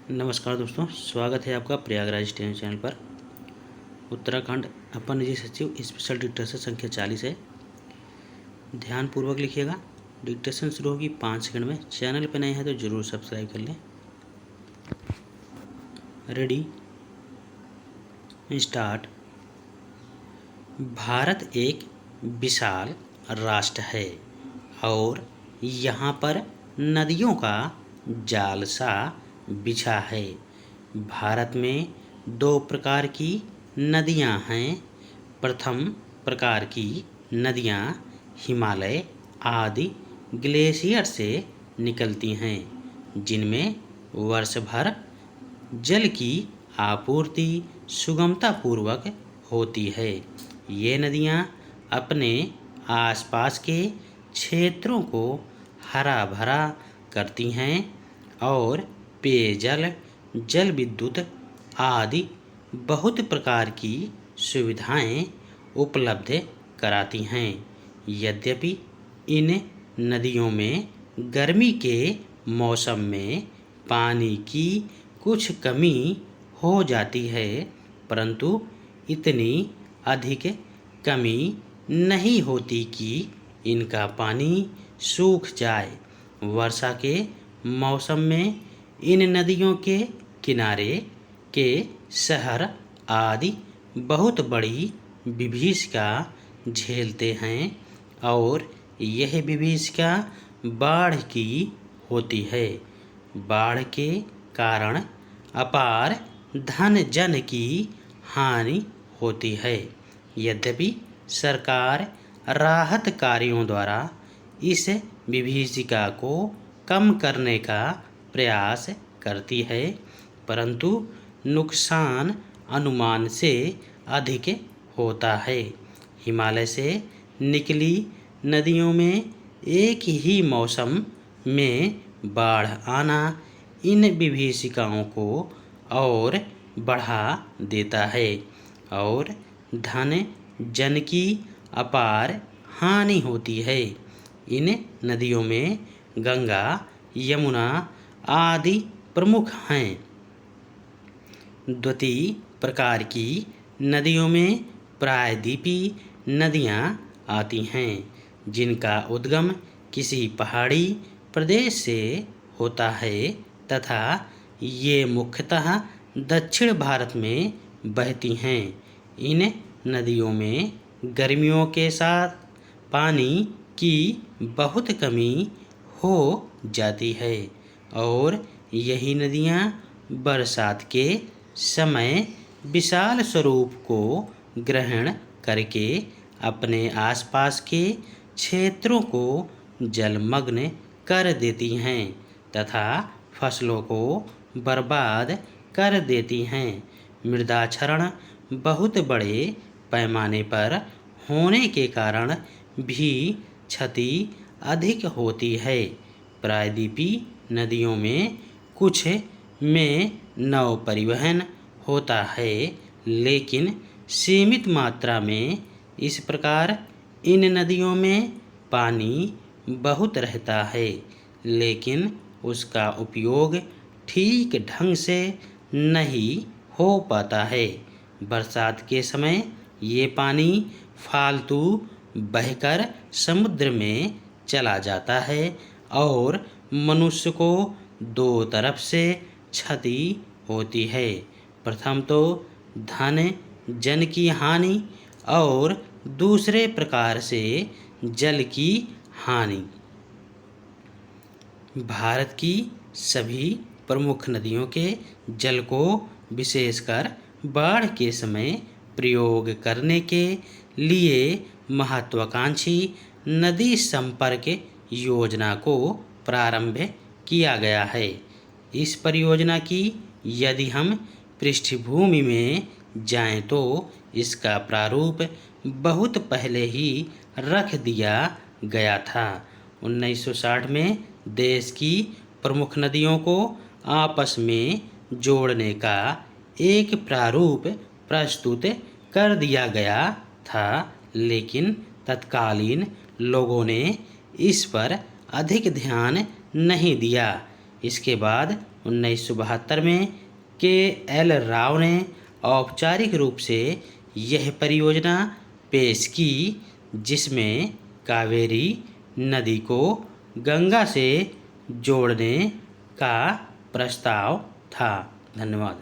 नमस्कार दोस्तों, स्वागत है आपका प्रयागराज टेन चैनल पर। उत्तराखंड अपर निजी सचिव स्पेशल डिक्टेशन संख्या 40 है। ध्यानपूर्वक लिखिएगा। डिक्टेशन शुरू होगी 5 सेकंड में। चैनल पर नए हैं तो ज़रूर सब्सक्राइब कर लें। Ready, start. भारत एक विशाल राष्ट्र है और यहाँ पर नदियों का जाल सा बिछा है। भारत में 2 प्रकार की नदियाँ हैं। प्रथम प्रकार की नदियाँ हिमालय आदि ग्लेशियर से निकलती हैं, जिनमें वर्ष भर जल की आपूर्ति सुगमतापूर्वक होती है। ये नदियाँ अपने आसपास के क्षेत्रों को हरा भरा करती हैं और पेयजल, जल विद्युत आदि बहुत प्रकार की सुविधाएं उपलब्ध कराती हैं। यद्यपि इन नदियों में गर्मी के मौसम में पानी की कुछ कमी हो जाती है, परंतु इतनी अधिक कमी नहीं होती कि इनका पानी सूख जाए। वर्षा के मौसम में इन नदियों के किनारे के शहर आदि बहुत बड़ी विभीषिका झेलते हैं और यह विभीषिका बाढ़ की होती है। बाढ़ के कारण अपार धन जन की हानि होती है। यद्यपि सरकार राहत कार्यों द्वारा इस विभीषिका को कम करने का प्रयास करती है, परंतु नुकसान अनुमान से अधिक होता है। हिमालय से निकली नदियों में एक ही मौसम में बाढ़ आना इन विभीषिकाओं को और बढ़ा देता है और धन जन की अपार हानि होती है। इन नदियों में गंगा, यमुना आदि प्रमुख हैं। द्वितीय प्रकार की नदियों में प्रायद्वीपीय नदियाँ आती हैं, जिनका उद्गम किसी पहाड़ी प्रदेश से होता है तथा ये मुख्यतः दक्षिण भारत में बहती हैं। इन नदियों में गर्मियों के साथ पानी की बहुत कमी हो जाती है और यही नदियाँ बरसात के समय विशाल स्वरूप को ग्रहण करके अपने आसपास के क्षेत्रों को जलमग्न कर देती हैं तथा फसलों को बर्बाद कर देती हैं। मृदा क्षरण बहुत बड़े पैमाने पर होने के कारण भी क्षति अधिक होती है। प्रायद्वीपीय नदियों में कुछ में नौ परिवहन होता है, लेकिन सीमित मात्रा में। इस प्रकार इन नदियों में पानी बहुत रहता है, लेकिन उसका उपयोग ठीक ढंग से नहीं हो पाता है। बरसात के समय ये पानी फालतू बहकर समुद्र में चला जाता है और मनुष्य को 2 तरफ से क्षति होती है। प्रथम तो धन जन की हानि और दूसरे प्रकार से जल की हानि। भारत की सभी प्रमुख नदियों के जल को विशेषकर बाढ़ के समय प्रयोग करने के लिए महत्वाकांक्षी नदी संपर्क योजना को प्रारंभ किया गया है। इस परियोजना की यदि हम पृष्ठभूमि में जाएं तो इसका प्रारूप बहुत पहले ही रख दिया गया था। 1960 में देश की प्रमुख नदियों को आपस में जोड़ने का एक प्रारूप प्रस्तुत कर दिया गया था, लेकिन तत्कालीन लोगों ने इस पर अधिक ध्यान नहीं दिया। इसके बाद 1972 में के.एल. राव ने औपचारिक रूप से यह परियोजना पेश की, जिसमें कावेरी नदी को गंगा से जोड़ने का प्रस्ताव था। धन्यवाद।